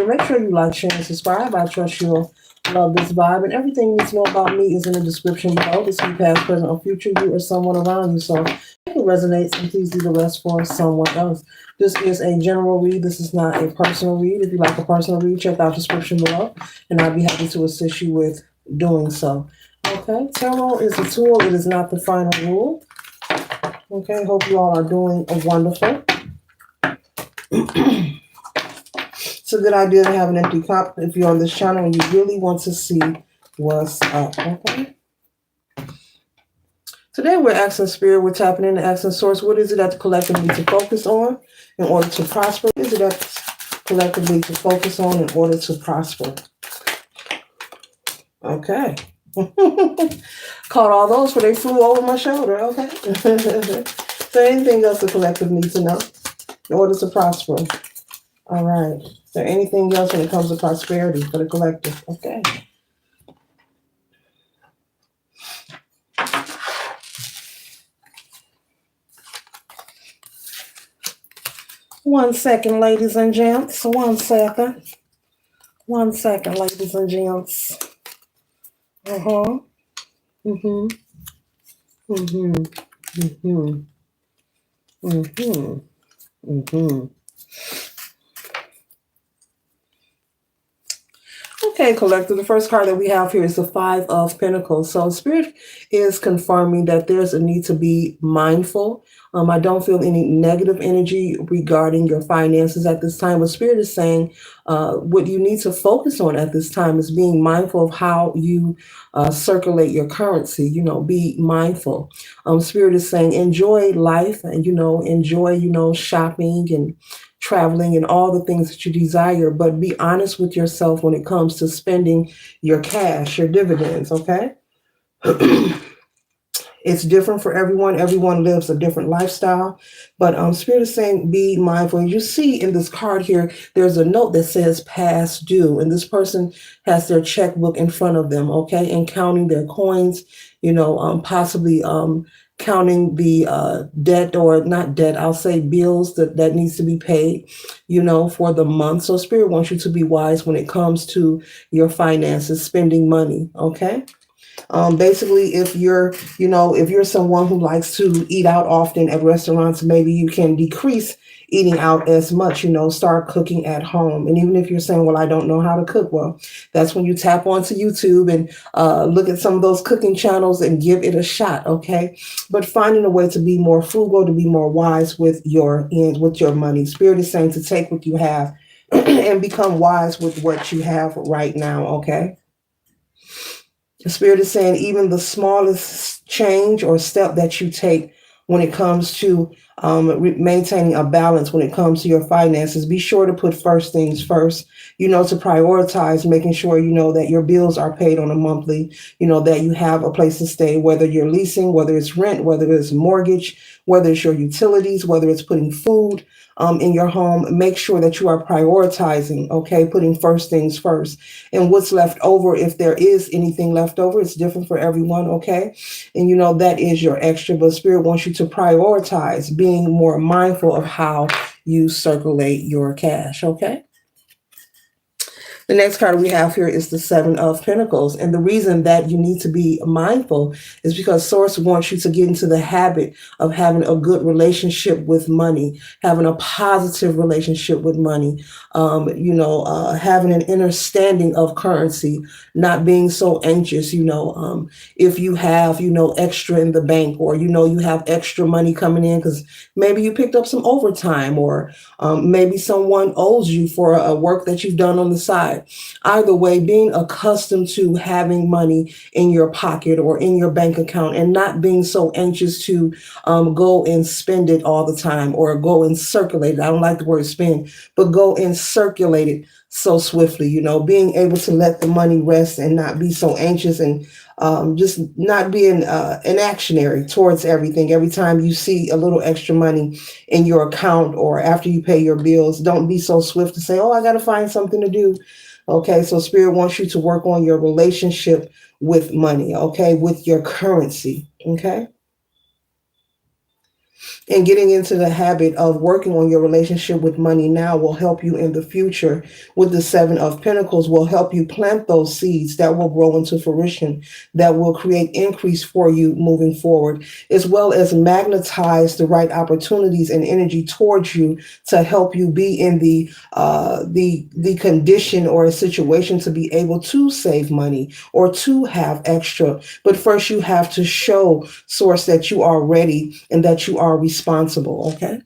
Make sure you like, share, and subscribe. I trust you'll love this vibe. And everything you need to know about me is in the description below. This is past, present, or future you or someone around you. So if it resonates, and please do the rest for someone else. This is a general read. This is not a personal read. If you like a personal read, check out the description below, and I'll be happy to assist you with doing so. Okay, tarot is a tool. It is not the final rule. Okay, hope you all are doing wonderful. It's a good idea to have an empty cup if you're on this channel and you really want to see what's up. Okay. Today we're asking Spirit, we're tapping into asking Source, what is it that the collective needs to focus on in order to prosper? What is it that the collective needs to focus on in order to prosper? Okay. Caught all those for they flew over my shoulder. Okay. So anything else the collective needs to know in order to prosper? All right. Is there anything else when it comes to prosperity for the collective? Okay. One second, ladies and gents. 1 second. 1 second, ladies and gents. Uh-huh. Mm-hmm. Mm-hmm. Mm-hmm. Mm-hmm. Mm-hmm. Okay, collective, the first card that we have here is the Five of Pentacles. So Spirit is confirming that there's a need to be mindful. I don't feel any negative energy regarding your finances at this time. But Spirit is saying what you need to focus on at this time is being mindful of how you circulate your currency. You know, be mindful. Spirit is saying enjoy life and, you know, enjoy, you know, shopping and traveling and all the things that you desire, but be honest with yourself when it comes to spending your cash, your dividends, okay? It's different for everyone. Everyone lives a different lifestyle, but Spirit is saying be mindful. And you see in this card here, there's a note that says past due, and this person has their checkbook in front of them, okay, and counting their coins, you know, possibly counting the debt, or not debt, I'll say bills that needs to be paid, you know, for the month. So Spirit wants you to be wise when it comes to your finances, spending money, okay? Basically, if you're, you know, if you're someone who likes to eat out often at restaurants, maybe you can decrease eating out as much, you know, start cooking at home. And even if you're saying, well, I don't know how to cook, well, that's when you tap onto YouTube and look at some of those cooking channels and give it a shot, okay? But finding a way to be more frugal, to be more wise with your money. Spirit is saying to take what you have and become wise with what you have right now, okay? The Spirit is saying even the smallest change or step that you take when it comes to maintaining a balance when it comes to your finances, be sure to put first things first, you know, to prioritize making sure, you know, that your bills are paid on a monthly, you know, that you have a place to stay, whether you're leasing, whether it's rent, whether it's mortgage, whether it's your utilities, whether it's putting food in your home. Make sure that you are prioritizing, okay, putting first things first. And what's left over, if there is anything left over, it's different for everyone, okay? And you know, that is your extra, but Spirit wants you to prioritize being more mindful of how you circulate your cash, okay? The next card we have here is the Seven of Pentacles. And the reason that you need to be mindful is because Source wants you to get into the habit of having a good relationship with money, having a positive relationship with money, having an understanding of currency, not being so anxious, if you have, extra in the bank, or, you have extra money coming in because maybe you picked up some overtime, or maybe someone owes you for a work that you've done on the side. Either way, being accustomed to having money in your pocket or in your bank account and not being so anxious to go and spend it all the time or go and circulate it. I don't like the word spend, but go and circulate it so swiftly, being able to let the money rest and not be so anxious and just not being an actionary towards everything. Every time you see a little extra money in your account or after you pay your bills, don't be so swift to say, oh, I got to find something to do. Okay, so Spirit wants you to work on your relationship with money, okay, with your currency, okay? And getting into the habit of working on your relationship with money now will help you in the future. With the Seven of Pentacles, will help you plant those seeds that will grow into fruition, that will create increase for you moving forward, as well as magnetize the right opportunities and energy towards you to help you be in the condition or a situation to be able to save money or to have extra. But first, you have to show source that you are ready and that you are responsible. Okay.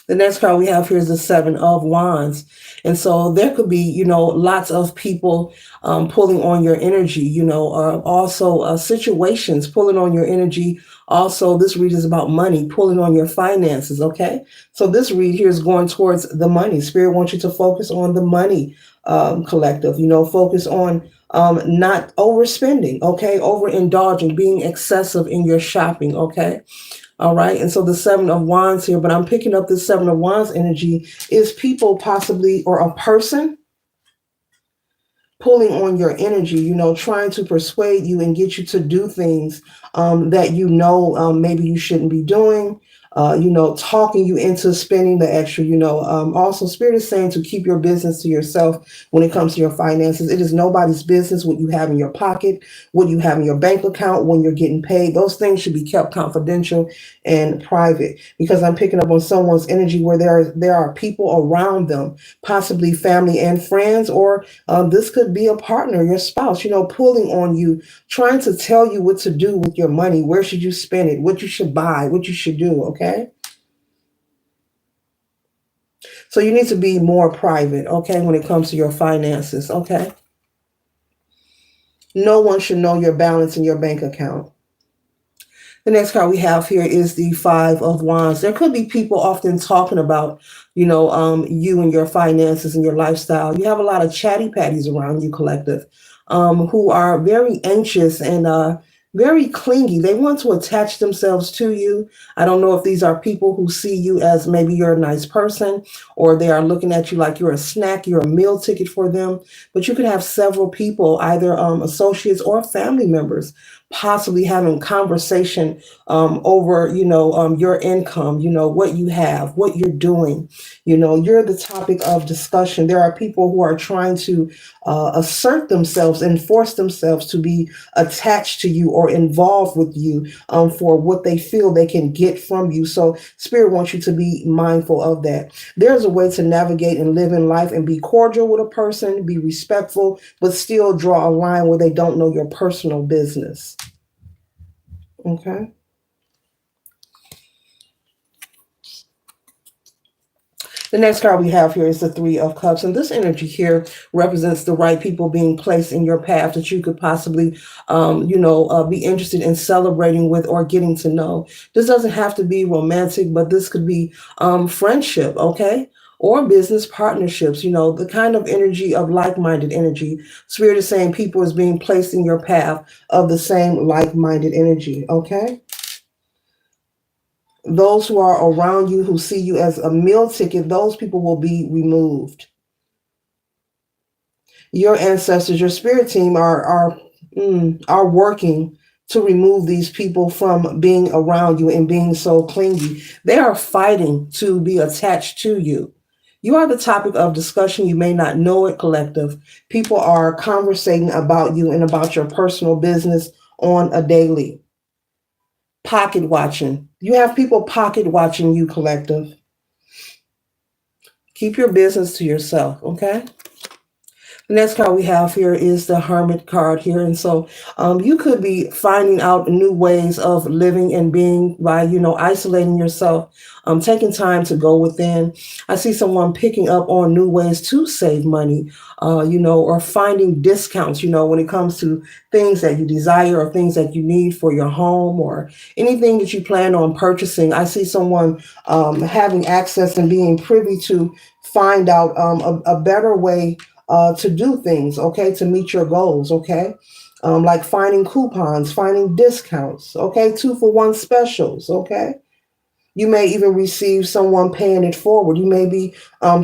The next card we have here is the Seven of Wands. And so there could be, lots of people pulling on your energy, also situations pulling on your energy. Also, this read is about money, pulling on your finances. Okay. So this read here is going towards the money. Spirit wants you to focus on the money, collective, focus on not overspending. Okay. Overindulging, being excessive in your shopping. Okay. All right. And so the Seven of Wands here, but I'm picking up this Seven of Wands energy is people possibly or a person pulling on your energy, trying to persuade you and get you to do things that maybe you shouldn't be doing, talking you into spending the extra, also Spirit is saying to keep your business to yourself when it comes to your finances. It is nobody's business what you have in your pocket, what you have in your bank account, when you're getting paid. Those things should be kept confidential and private, because I'm picking up on someone's energy where there are people around them, possibly family and friends, or this could be a partner, your spouse, pulling on you, trying to tell you what to do with your money. Where should you spend it? What you should buy, what you should do. Okay. So you need to be more private. Okay. When it comes to your finances. Okay. No one should know your balance in your bank account. The next card we have here is the Five of Wands. There could be people often talking about, you and your finances and your lifestyle. You have a lot of chatty patties around you, collective, who are very anxious and very clingy. They want to attach themselves to you. I don't know if these are people who see you as maybe you're a nice person, or they are looking at you like you're a snack, you're a meal ticket for them. But you could have several people, either associates or family members, possibly having conversation over, your income, what you have, what you're doing. You're the topic of discussion. There are people who are trying to assert themselves and force themselves to be attached to you or involved with you for what they feel they can get from you. So Spirit wants you to be mindful of that. There's a way to navigate and live in life and be cordial with a person, be respectful, but still draw a line where they don't know your personal business. Okay. The next card we have here is the Three of Cups. And this energy here represents the right people being placed in your path that you could possibly, be interested in celebrating with or getting to know. This doesn't have to be romantic, but this could be friendship, okay? Or business partnerships, the kind of energy of like-minded energy. Spirit is saying people is being placed in your path of the same like-minded energy, okay? Those who are around you, who see you as a meal ticket, those people will be removed. Your ancestors, your spirit team are working to remove these people from being around you and being so clingy. They are fighting to be attached to you. You are the topic of discussion. You may not know it, collective. People are conversating about you and about your personal business on a daily. Pocket watching. You have people pocket watching you, collective. Keep your business to yourself, okay? The next card we have here is the Hermit card here. And so you could be finding out new ways of living and being by, isolating yourself, taking time to go within. I see someone picking up on new ways to save money, or finding discounts, when it comes to things that you desire or things that you need for your home or anything that you plan on purchasing. I see someone having access and being privy to find out a better way to do things, okay, to meet your goals, okay, like finding coupons, finding discounts, okay, 2-for-1 specials, okay. You may even receive someone paying it forward. You may be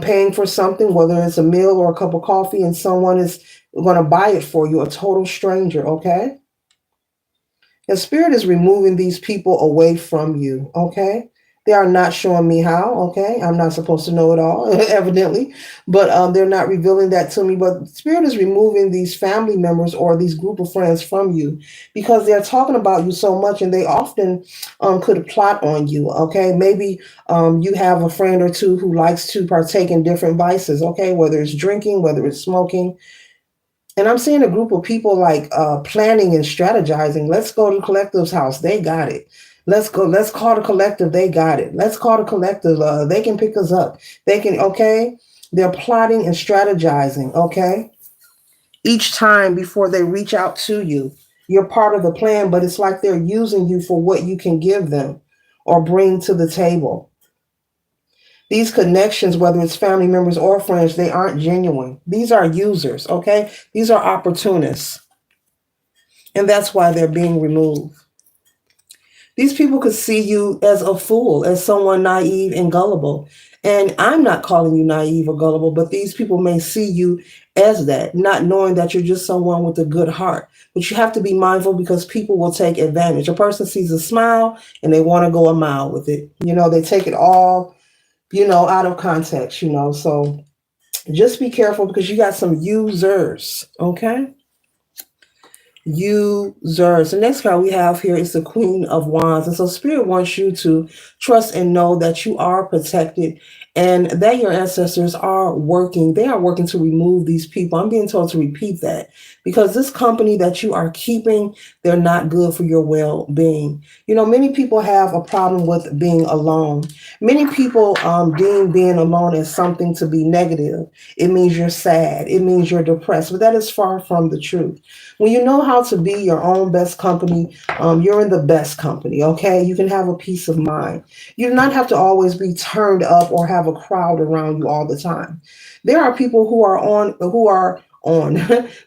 paying for something, whether it's a meal or a cup of coffee, and someone is going to buy it for you, a total stranger, okay. And Spirit is removing these people away from you, okay? They are not showing me how, okay? I'm not supposed to know it all, evidently, but they're not revealing that to me. But Spirit is removing these family members or these group of friends from you because they're talking about you so much and they often could plot on you, okay? Maybe you have a friend or two who likes to partake in different vices, okay? Whether it's drinking, whether it's smoking, and I'm seeing a group of people like planning and strategizing. Let's go to the collective's house. They got it. Let's go. Let's call the collective. They got it. Let's call the collective. They can pick us up. They can. Okay. They're plotting and strategizing. Okay. Each time before they reach out to you, you're part of the plan, but it's like they're using you for what you can give them or bring to the table. These connections, whether it's family members or friends, they aren't genuine. These are users, okay? These are opportunists. And that's why they're being removed. These people could see you as a fool, as someone naive and gullible. And I'm not calling you naive or gullible, but these people may see you as that, not knowing that you're just someone with a good heart. But you have to be mindful because people will take advantage. A person sees a smile and they want to go a mile with it. They take it all, out of context, So just be careful because you got some users, okay? Users. The next card we have here is the Queen of Wands. And so Spirit wants you to trust and know that you are protected and that your ancestors are working. They are working to remove these people. I'm being told to repeat that because this company that you are keeping, they're not good for your well-being. Many people have a problem with being alone. Many people deem being alone as something to be negative. It means you're sad. It means you're depressed, but that is far from the truth. When you know how to be your own best company, you're in the best company, okay? You can have a peace of mind. You do not have to always be turned up or have a crowd around you all the time. There are people who are on.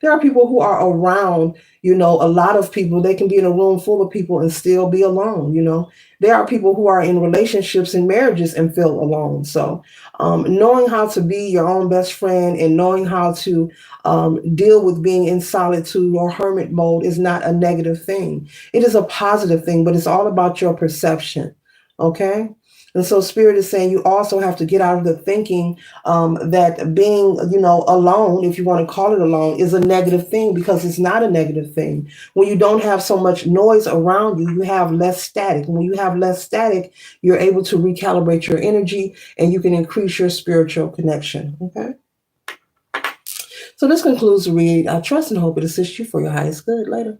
There are people who are around, a lot of people. They can be in a room full of people and still be alone. There are people who are in relationships and marriages and feel alone. So knowing how to be your own best friend and knowing how to deal with being in solitude or hermit mode is not a negative thing. It is a positive thing, but it's all about your perception. Okay? And so Spirit is saying you also have to get out of the thinking that being, alone, if you want to call it alone, is a negative thing because it's not a negative thing. When you don't have so much noise around you, you have less static. When you have less static, you're able to recalibrate your energy and you can increase your spiritual connection. Okay? So this concludes the read. I trust and hope it assists you for your highest good. Later.